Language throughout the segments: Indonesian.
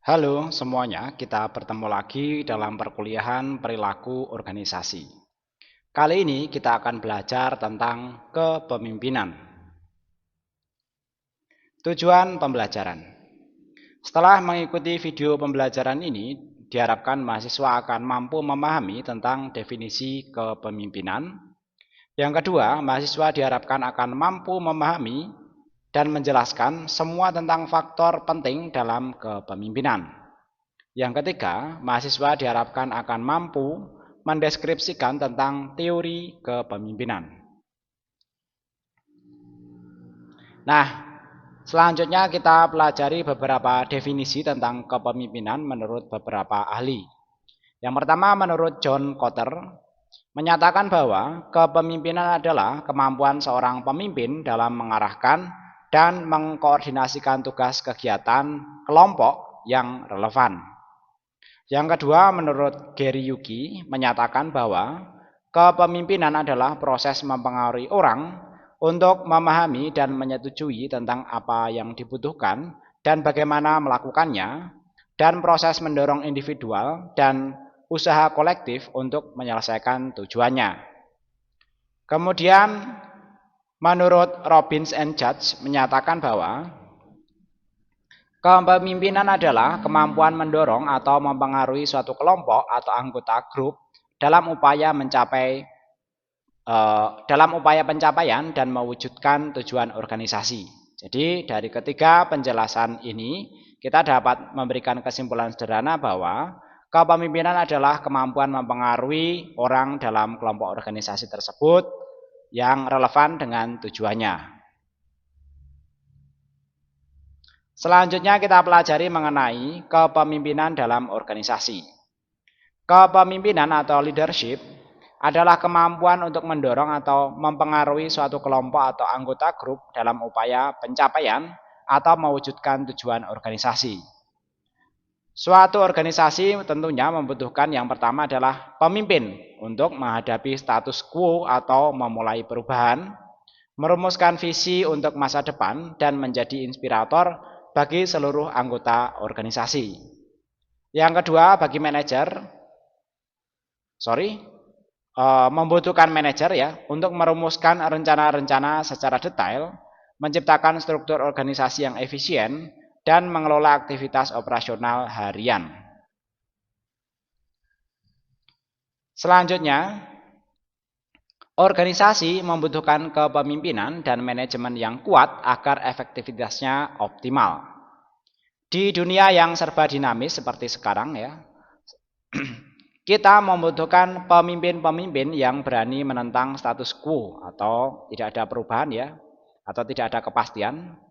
Halo semuanya, kita bertemu lagi dalam perkuliahan perilaku organisasi. Kali ini kita akan belajar tentang kepemimpinan. Tujuan pembelajaran. Setelah mengikuti video pembelajaran ini, diharapkan mahasiswa akan mampu memahami tentang definisi kepemimpinan. Yang kedua, mahasiswa diharapkan akan mampu memahami dan menjelaskan semua tentang faktor penting dalam kepemimpinan. Yang ketiga, mahasiswa diharapkan akan mampu mendeskripsikan tentang teori kepemimpinan. Nah, selanjutnya kita pelajari beberapa definisi tentang kepemimpinan menurut beberapa ahli. Yang pertama, menurut John Kotter, menyatakan bahwa kepemimpinan adalah kemampuan seorang pemimpin dalam mengarahkan dan mengkoordinasikan tugas kegiatan kelompok yang relevan. Yang kedua, menurut Gary Yuki, menyatakan bahwa kepemimpinan adalah proses mempengaruhi orang untuk memahami dan menyetujui tentang apa yang dibutuhkan dan bagaimana melakukannya, dan proses mendorong individual dan usaha kolektif untuk menyelesaikan tujuannya. Kemudian, menurut Robbins and Judge menyatakan bahwa kepemimpinan adalah kemampuan mendorong atau mempengaruhi suatu kelompok atau anggota grup dalam upaya pencapaian dan mewujudkan tujuan organisasi. Jadi dari ketiga penjelasan ini kita dapat memberikan kesimpulan sederhana bahwa kepemimpinan adalah kemampuan mempengaruhi orang dalam kelompok organisasi tersebut yang relevan dengan tujuannya. Selanjutnya kita pelajari mengenai kepemimpinan dalam organisasi. Kepemimpinan atau leadership adalah kemampuan untuk mendorong atau mempengaruhi suatu kelompok atau anggota grup dalam upaya pencapaian atau mewujudkan tujuan organisasi. Suatu organisasi tentunya membutuhkan yang pertama adalah pemimpin untuk menghadapi status quo atau memulai perubahan, merumuskan visi untuk masa depan, dan menjadi inspirator bagi seluruh anggota organisasi. Yang kedua, bagi manajer, membutuhkan manajer ya untuk merumuskan rencana-rencana secara detail, menciptakan struktur organisasi yang efisien, dan mengelola aktivitas operasional harian. Selanjutnya, organisasi membutuhkan kepemimpinan dan manajemen yang kuat agar efektivitasnya optimal. Di dunia yang serba dinamis seperti sekarang ya, kita membutuhkan pemimpin-pemimpin yang berani menentang status quo atau tidak ada perubahan ya, atau tidak ada kepastian,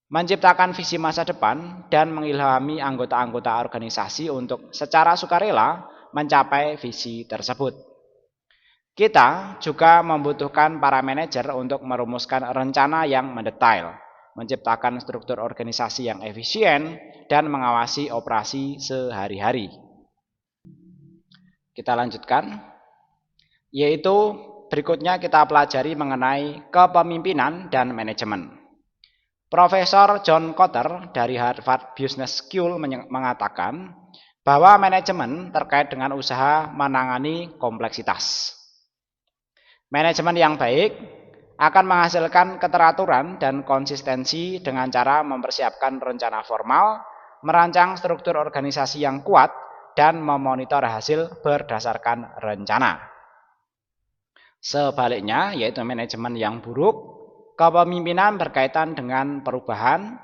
menciptakan visi masa depan dan mengilhami anggota-anggota organisasi untuk secara sukarela mencapai visi tersebut. Kita juga membutuhkan para manajer untuk merumuskan rencana yang mendetail, menciptakan struktur organisasi yang efisien, dan mengawasi operasi sehari-hari. Kita lanjutkan, yaitu berikutnya kita pelajari mengenai kepemimpinan dan manajemen. Profesor John Kotter dari Harvard Business School mengatakan bahwa manajemen terkait dengan usaha menangani kompleksitas. Manajemen yang baik akan menghasilkan keteraturan dan konsistensi dengan cara mempersiapkan rencana formal, merancang struktur organisasi yang kuat, dan memonitor hasil berdasarkan rencana. Sebaliknya, yaitu manajemen yang buruk, kepemimpinan berkaitan dengan perubahan.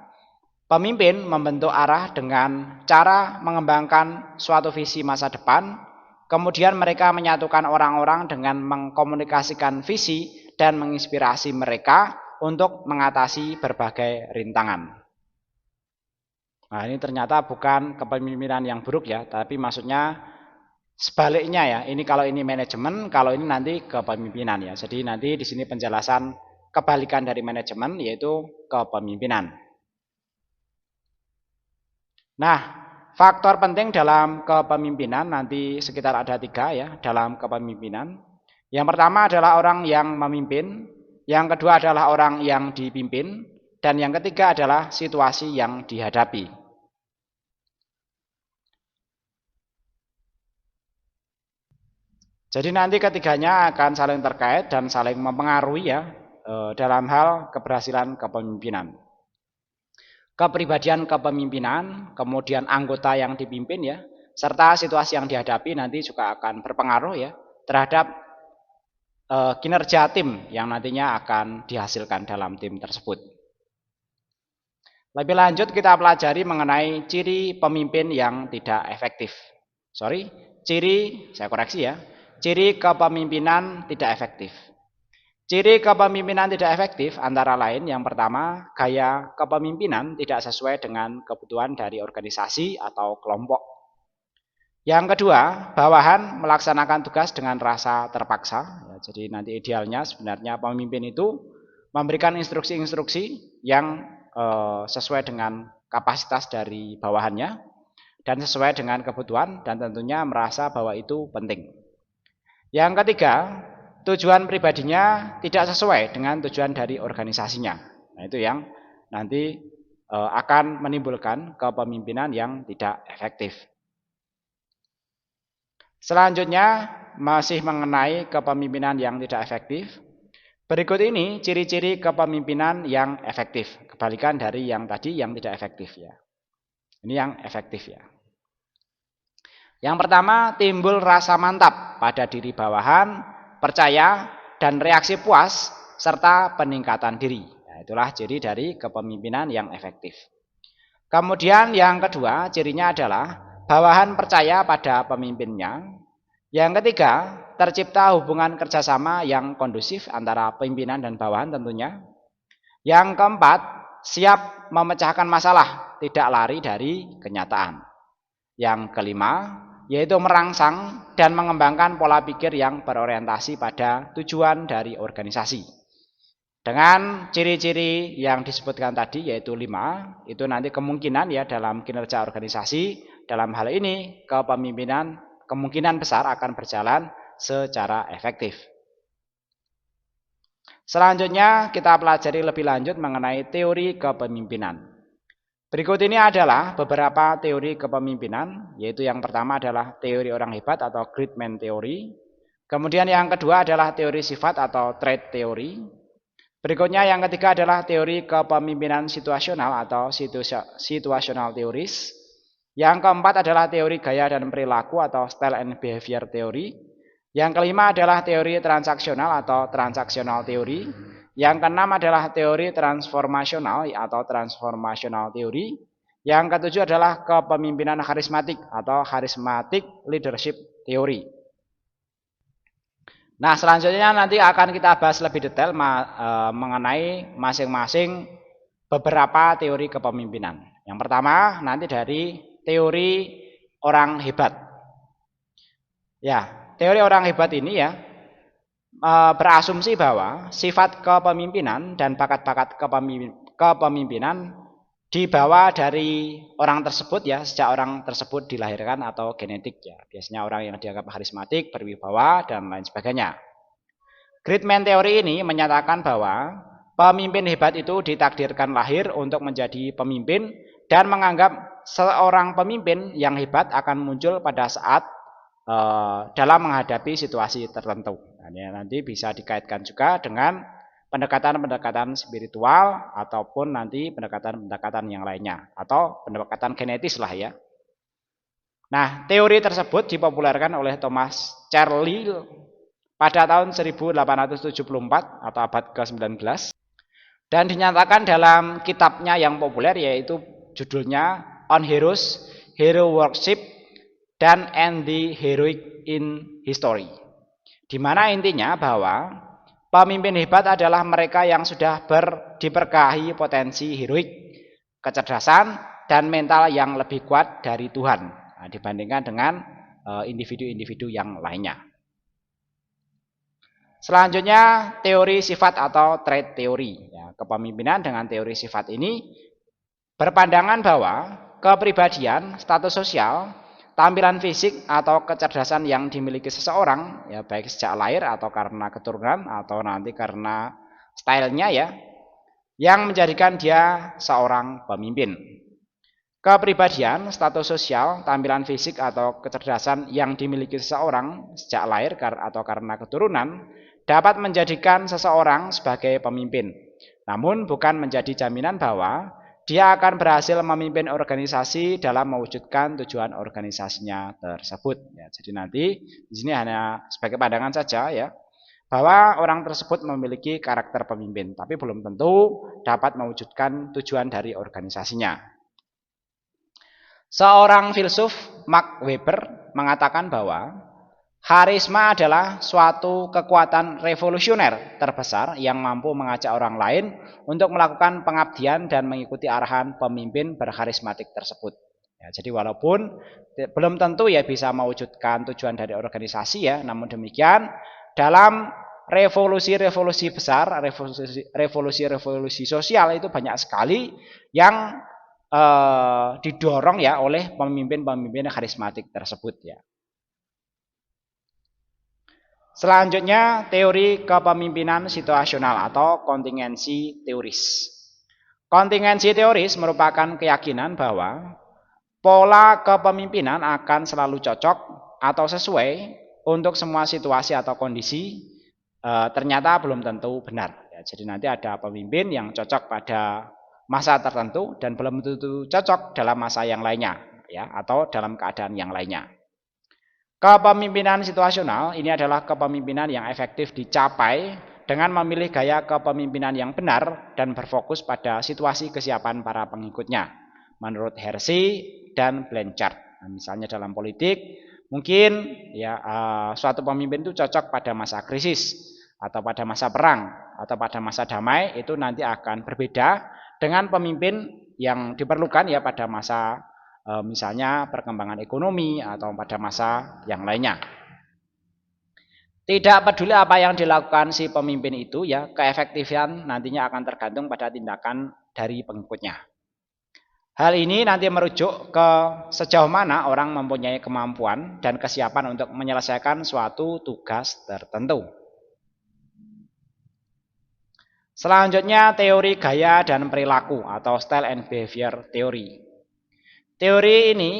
Pemimpin membentuk arah dengan cara mengembangkan suatu visi masa depan. Kemudian mereka menyatukan orang-orang dengan mengkomunikasikan visi dan menginspirasi mereka untuk mengatasi berbagai rintangan. Nah, ini ternyata bukan kepemimpinan yang buruk ya, tapi maksudnya sebaliknya ya. Ini kalau ini manajemen, kalau ini nanti kepemimpinan ya. Jadi nanti di sini penjelasan kebalikan dari manajemen yaitu kepemimpinan. Nah, faktor penting dalam kepemimpinan nanti sekitar ada 3 ya dalam kepemimpinan. Yang pertama adalah orang yang memimpin, yang kedua adalah orang yang dipimpin, dan yang ketiga adalah situasi yang dihadapi. Jadi nanti ketiganya akan saling terkait dan saling mempengaruhi ya dalam hal keberhasilan kepemimpinan. Kepribadian kepemimpinan, kemudian anggota yang dipimpin ya, serta situasi yang dihadapi nanti juga akan berpengaruh ya terhadap kinerja tim yang nantinya akan dihasilkan dalam tim tersebut. Lebih lanjut kita pelajari mengenai ciri pemimpin yang tidak efektif. Saya koreksi ya. Ciri kepemimpinan tidak efektif. Ciri kepemimpinan tidak efektif antara lain yang pertama, gaya kepemimpinan tidak sesuai dengan kebutuhan dari organisasi atau kelompok. Yang kedua, bawahan melaksanakan tugas dengan rasa terpaksa. Ya, jadi nanti idealnya sebenarnya pemimpin itu memberikan instruksi-instruksi yang sesuai dengan kapasitas dari bawahannya dan sesuai dengan kebutuhan dan tentunya merasa bahwa itu penting. Yang ketiga, tujuan pribadinya tidak sesuai dengan tujuan dari organisasinya. Nah, itu yang nanti akan menimbulkan kepemimpinan yang tidak efektif. Selanjutnya masih mengenai kepemimpinan yang tidak efektif. Berikut ini ciri-ciri kepemimpinan yang efektif. Kebalikan dari yang tadi yang tidak efektif ya. Ini yang efektif ya. Yang pertama, timbul rasa mantap pada diri bawahan, percaya dan reaksi puas serta peningkatan diri. Nah, itulah ciri dari kepemimpinan yang efektif. Kemudian yang kedua, cirinya adalah bawahan percaya pada pemimpinnya. Yang ketiga, tercipta hubungan kerjasama yang kondusif antara pimpinan dan bawahan tentunya. Yang keempat, siap memecahkan masalah, tidak lari dari kenyataan. Yang kelima, yaitu merangsang dan mengembangkan pola pikir yang berorientasi pada tujuan dari organisasi. Dengan ciri-ciri yang disebutkan tadi yaitu 5, itu nanti kemungkinan ya dalam kinerja organisasi, dalam hal ini kepemimpinan kemungkinan besar akan berjalan secara efektif. Selanjutnya kita pelajari lebih lanjut mengenai teori kepemimpinan. Berikut ini adalah beberapa teori kepemimpinan, yaitu yang pertama adalah teori orang hebat atau great man theory. Kemudian yang kedua adalah teori sifat atau trait theory. Berikutnya yang ketiga adalah teori kepemimpinan situasional atau situational theories. Yang keempat adalah teori gaya dan perilaku atau style and behavior theory. Yang kelima adalah teori transaksional atau transactional theory. Yang keenam adalah teori transformasional atau transformational theory. Yang ketujuh adalah kepemimpinan karismatik atau charismatic leadership theory. Nah, selanjutnya nanti akan kita bahas lebih detail mengenai masing-masing beberapa teori kepemimpinan. Yang pertama nanti dari teori orang hebat. Ya, teori orang hebat ini ya berasumsi bahwa sifat kepemimpinan dan bakat-bakat kepemimpinan dibawa dari orang tersebut ya, sejak orang tersebut dilahirkan atau genetik ya. Biasanya orang yang dianggap karismatik, berwibawa dan lain sebagainya. Great man theory ini menyatakan bahwa pemimpin hebat itu ditakdirkan lahir untuk menjadi pemimpin dan menganggap seorang pemimpin yang hebat akan muncul pada saat dalam menghadapi situasi tertentu. Nah, ini nanti bisa dikaitkan juga dengan pendekatan-pendekatan spiritual ataupun nanti pendekatan-pendekatan yang lainnya atau pendekatan genetis lah ya. Nah, teori tersebut dipopulerkan oleh Thomas Carlyle pada tahun 1874 atau abad ke-19 dan dinyatakan dalam kitabnya yang populer yaitu judulnya On Heroes, Hero Worship and the Heroic in History. Di mana intinya bahwa pemimpin hebat adalah mereka yang sudah diberkahi potensi heroik, kecerdasan, dan mental yang lebih kuat dari Tuhan dibandingkan dengan individu-individu yang lainnya. Selanjutnya teori sifat atau trait theory. Ya, kepemimpinan dengan teori sifat ini berpandangan bahwa kepribadian, status sosial, tampilan fisik atau kecerdasan yang dimiliki seseorang ya baik sejak lahir atau karena keturunan atau nanti karena stylenya ya yang menjadikan dia seorang pemimpin. Kepribadian, status sosial, tampilan fisik atau kecerdasan yang dimiliki seseorang sejak lahir atau karena keturunan dapat menjadikan seseorang sebagai pemimpin. Namun bukan menjadi jaminan bahwa dia akan berhasil memimpin organisasi dalam mewujudkan tujuan organisasinya tersebut. Ya, jadi nanti di sini hanya sebagai pandangan saja ya, bahwa orang tersebut memiliki karakter pemimpin, tapi belum tentu dapat mewujudkan tujuan dari organisasinya. Seorang filsuf, Max Weber, mengatakan bahwa karisma adalah suatu kekuatan revolusioner terbesar yang mampu mengajak orang lain untuk melakukan pengabdian dan mengikuti arahan pemimpin berkarismatik tersebut. Ya, jadi walaupun belum tentu ya bisa mewujudkan tujuan dari organisasi ya, namun demikian dalam revolusi-revolusi besar, revolusi-revolusi sosial itu banyak sekali yang didorong ya oleh pemimpin-pemimpin karismatik tersebut ya. Selanjutnya teori kepemimpinan situasional atau kontingensi teoris. Kontingensi teoris merupakan keyakinan bahwa pola kepemimpinan akan selalu cocok atau sesuai untuk semua situasi atau kondisi, ternyata belum tentu benar. Ya, jadi nanti ada pemimpin yang cocok pada masa tertentu dan belum tentu cocok dalam masa yang lainnya ya, atau dalam keadaan yang lainnya. Kepemimpinan situasional ini adalah kepemimpinan yang efektif dicapai dengan memilih gaya kepemimpinan yang benar dan berfokus pada situasi kesiapan para pengikutnya menurut Hersey dan Blanchard. Nah, misalnya dalam politik mungkin ya suatu pemimpin itu cocok pada masa krisis atau pada masa perang atau pada masa damai, itu nanti akan berbeda dengan pemimpin yang diperlukan ya pada masa misalnya perkembangan ekonomi atau pada masa yang lainnya. Tidak peduli apa yang dilakukan si pemimpin itu ya, keefektifan nantinya akan tergantung pada tindakan dari pengikutnya. Hal ini nanti merujuk ke sejauh mana orang mempunyai kemampuan dan kesiapan untuk menyelesaikan suatu tugas tertentu. Selanjutnya teori gaya dan perilaku atau style and behavior theory. Teori ini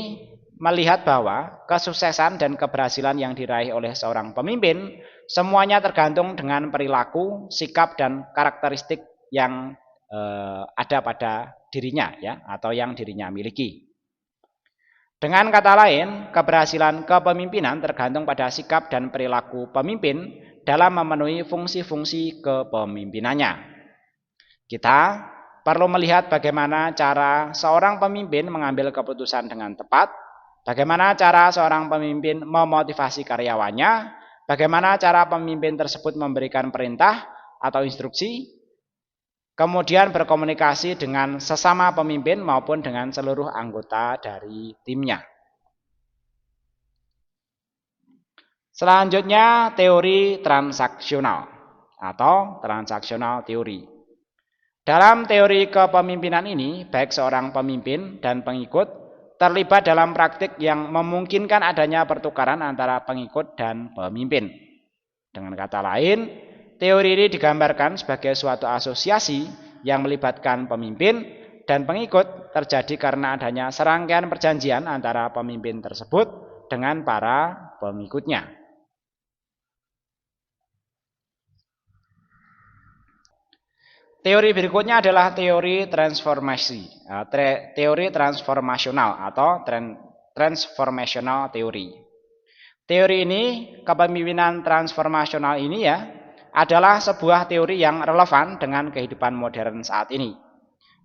melihat bahwa kesuksesan dan keberhasilan yang diraih oleh seorang pemimpin semuanya tergantung dengan perilaku, sikap dan karakteristik yang ada pada dirinya ya, atau yang dirinya miliki. Dengan kata lain, keberhasilan kepemimpinan tergantung pada sikap dan perilaku pemimpin dalam memenuhi fungsi-fungsi kepemimpinannya. Kita perlu melihat bagaimana cara seorang pemimpin mengambil keputusan dengan tepat, bagaimana cara seorang pemimpin memotivasi karyawannya, bagaimana cara pemimpin tersebut memberikan perintah atau instruksi, kemudian berkomunikasi dengan sesama pemimpin maupun dengan seluruh anggota dari timnya. Selanjutnya teori transaksional atau transaksional teori. Dalam teori kepemimpinan ini, baik seorang pemimpin dan pengikut terlibat dalam praktik yang memungkinkan adanya pertukaran antara pengikut dan pemimpin. Dengan kata lain, teori ini digambarkan sebagai suatu asosiasi yang melibatkan pemimpin dan pengikut terjadi karena adanya serangkaian perjanjian antara pemimpin tersebut dengan para pengikutnya. Teori berikutnya adalah teori transformasi, teori transformasional atau transformational teori. Teori ini, kepemimpinan transformasional ini ya, adalah sebuah teori yang relevan dengan kehidupan modern saat ini.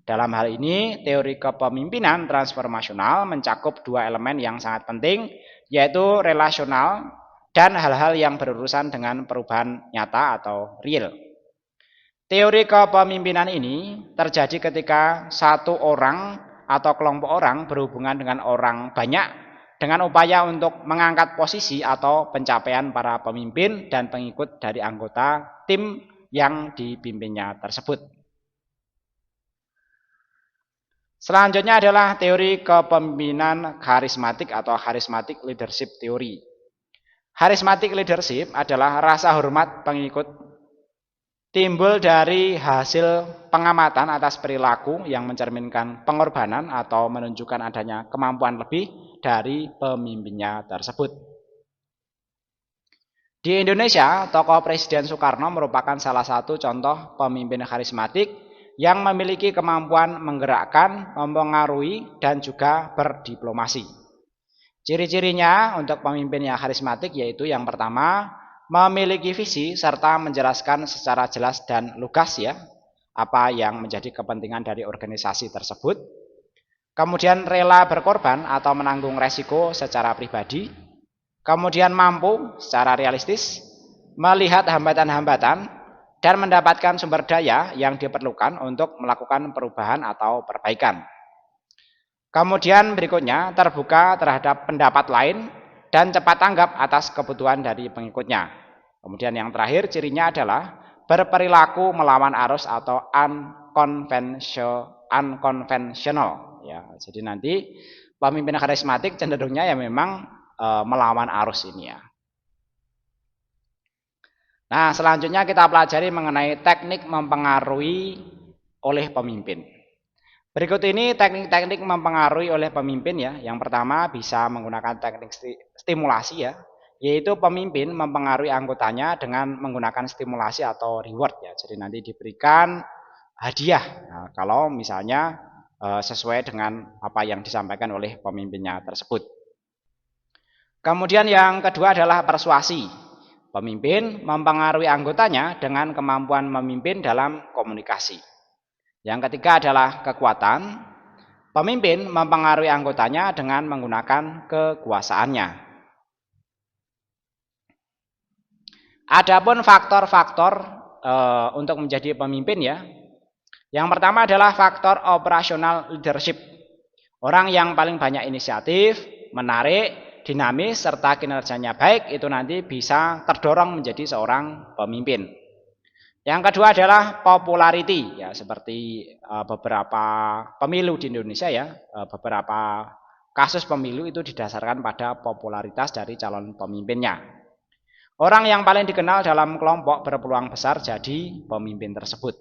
Dalam hal ini, teori kepemimpinan transformasional mencakup dua elemen yang sangat penting, yaitu relasional dan hal-hal yang berurusan dengan perubahan nyata atau real. Teori kepemimpinan ini terjadi ketika satu orang atau kelompok orang berhubungan dengan orang banyak dengan upaya untuk mengangkat posisi atau pencapaian para pemimpin dan pengikut dari anggota tim yang dipimpinnya tersebut. Selanjutnya adalah teori kepemimpinan karismatik atau charismatic leadership theory. Charismatic leadership adalah rasa hormat pengikut timbul dari hasil pengamatan atas perilaku yang mencerminkan pengorbanan atau menunjukkan adanya kemampuan lebih dari pemimpinnya tersebut. Di Indonesia, tokoh Presiden Soekarno merupakan salah satu contoh pemimpin karismatik yang memiliki kemampuan menggerakkan, mempengaruhi, dan juga berdiplomasi. Ciri-cirinya untuk pemimpin yang karismatik yaitu yang pertama, memiliki visi serta menjelaskan secara jelas dan lugas ya apa yang menjadi kepentingan dari organisasi tersebut. Kemudian rela berkorban atau menanggung resiko secara pribadi. Kemudian mampu secara realistis melihat hambatan-hambatan dan mendapatkan sumber daya yang diperlukan untuk melakukan perubahan atau perbaikan. Kemudian berikutnya terbuka terhadap pendapat lain dan cepat tanggap atas kebutuhan dari pengikutnya. Kemudian yang terakhir cirinya adalah berperilaku melawan arus atau unconventional. Ya, jadi nanti pemimpin karismatik cenderungnya ya memang melawan arus ini ya. Nah, selanjutnya kita pelajari mengenai teknik mempengaruhi oleh pemimpin. Berikut ini teknik-teknik mempengaruhi oleh pemimpin ya. Yang pertama bisa menggunakan teknik stimulasi ya, yaitu pemimpin mempengaruhi anggotanya dengan menggunakan stimulasi atau reward ya. Jadi nanti diberikan hadiah. Nah, kalau misalnya sesuai dengan apa yang disampaikan oleh pemimpinnya tersebut. Kemudian yang kedua adalah persuasi. Pemimpin mempengaruhi anggotanya dengan kemampuan memimpin dalam komunikasi. Yang ketiga adalah kekuatan. Pemimpin mempengaruhi anggotanya dengan menggunakan kekuasaannya. Adapun faktor-faktor untuk menjadi pemimpin ya. Yang pertama adalah faktor operasional leadership. Orang yang paling banyak inisiatif, menarik, dinamis, serta kinerjanya baik itu nanti bisa terdorong menjadi seorang pemimpin. Yang kedua adalah popularity ya, seperti beberapa pemilu di Indonesia ya, beberapa kasus pemilu itu didasarkan pada popularitas dari calon pemimpinnya. Orang yang paling dikenal dalam kelompok berpeluang besar jadi pemimpin tersebut.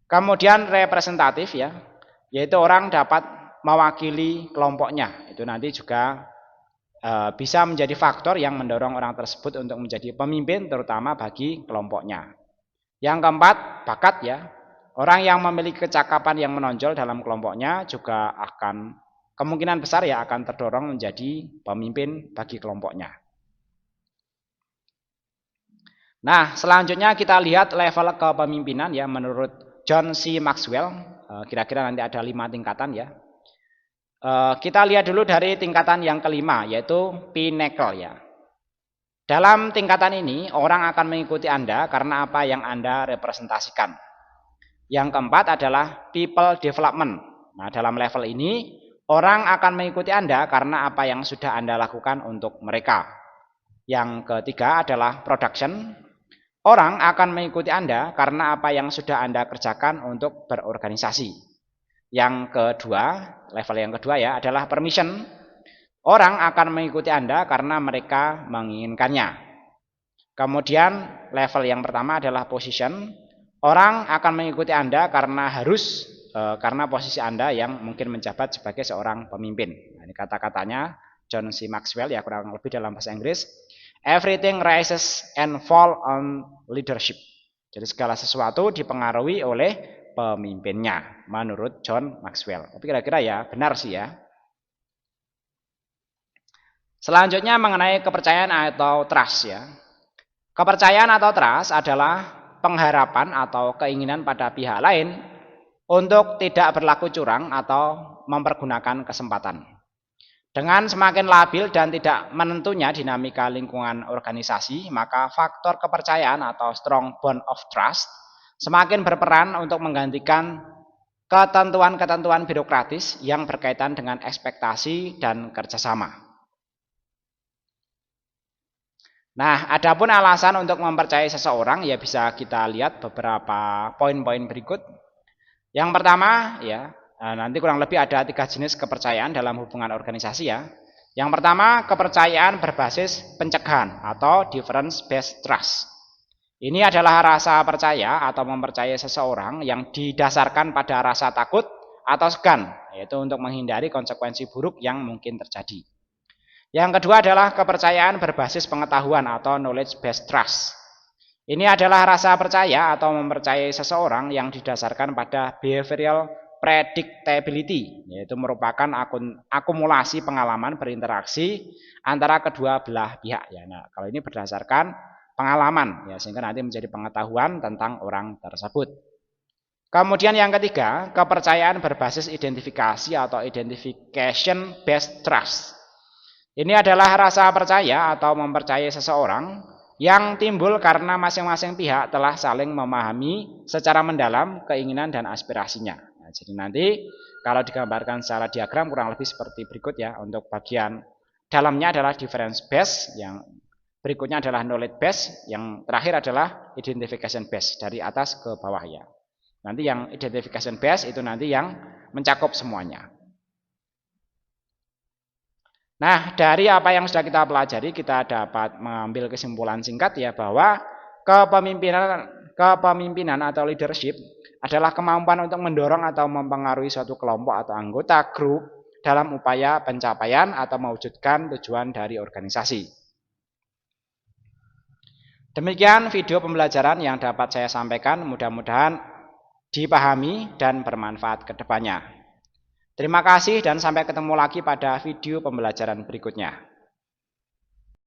Kemudian representatif ya, yaitu orang dapat mewakili kelompoknya. Itu nanti juga bisa menjadi faktor yang mendorong orang tersebut untuk menjadi pemimpin terutama bagi kelompoknya. Yang keempat, bakat ya. Orang yang memiliki kecakapan yang menonjol dalam kelompoknya juga akan kemungkinan besar ya akan terdorong menjadi pemimpin bagi kelompoknya. Nah, selanjutnya kita lihat level kepemimpinan ya menurut John C. Maxwell. Kira-kira nanti ada 5 tingkatan ya. Kita lihat dulu dari tingkatan yang kelima yaitu pinnacle ya. Dalam tingkatan ini, orang akan mengikuti Anda karena apa yang Anda representasikan. Yang keempat adalah people development. Nah, dalam level ini, orang akan mengikuti Anda karena apa yang sudah Anda lakukan untuk mereka. Yang ketiga adalah production. Orang akan mengikuti Anda karena apa yang sudah Anda kerjakan untuk berorganisasi. Yang kedua, level yang kedua ya, adalah permission. Orang akan mengikuti Anda karena mereka menginginkannya. Kemudian level yang pertama adalah position. Orang akan mengikuti Anda karena harus, karena posisi Anda yang mungkin menjabat sebagai seorang pemimpin. Nah, ini kata-katanya John C. Maxwell ya kurang lebih dalam bahasa Inggris. Everything rises and fall on leadership. Jadi segala sesuatu dipengaruhi oleh pemimpinnya menurut John Maxwell. Tapi kira-kira ya benar sih ya. Selanjutnya mengenai kepercayaan atau trust ya. Kepercayaan atau trust adalah pengharapan atau keinginan pada pihak lain untuk tidak berlaku curang atau mempergunakan kesempatan. Dengan semakin labil dan tidak menentunya dinamika lingkungan organisasi, maka faktor kepercayaan atau strong bond of trust semakin berperan untuk menggantikan ketentuan-ketentuan birokratis yang berkaitan dengan ekspektasi dan kerjasama. Nah, adapun alasan untuk mempercayai seseorang ya bisa kita lihat beberapa poin-poin berikut. Yang pertama ya, nanti kurang lebih ada 3 jenis kepercayaan dalam hubungan organisasi ya. Yang pertama, kepercayaan berbasis pencegahan atau difference based trust. Ini adalah rasa percaya atau mempercayai seseorang yang didasarkan pada rasa takut atau segan, yaitu untuk menghindari konsekuensi buruk yang mungkin terjadi. Yang kedua adalah kepercayaan berbasis pengetahuan atau knowledge based trust. Ini adalah rasa percaya atau mempercayai seseorang yang didasarkan pada behavioral predictability, yaitu merupakan akumulasi pengalaman berinteraksi antara kedua belah pihak. Ya, nah, kalau ini berdasarkan pengalaman, ya, sehingga nanti menjadi pengetahuan tentang orang tersebut. Kemudian yang ketiga, kepercayaan berbasis identifikasi atau identification based trust. Ini adalah rasa percaya atau mempercayai seseorang yang timbul karena masing-masing pihak telah saling memahami secara mendalam keinginan dan aspirasinya. Nah, jadi nanti kalau digambarkan secara diagram kurang lebih seperti berikut ya. Untuk bagian dalamnya adalah difference based, yang berikutnya adalah knowledge based, yang terakhir adalah identification based, dari atas ke bawah ya. Nanti yang identification based itu nanti yang mencakup semuanya. Nah, dari apa yang sudah kita pelajari, kita dapat mengambil kesimpulan singkat ya, bahwa kepemimpinan atau leadership adalah kemampuan untuk mendorong atau mempengaruhi suatu kelompok atau anggota grup dalam upaya pencapaian atau mewujudkan tujuan dari organisasi. Demikian video pembelajaran yang dapat saya sampaikan, mudah-mudahan dipahami dan bermanfaat ke depannya. Terima kasih dan sampai ketemu lagi pada video pembelajaran berikutnya.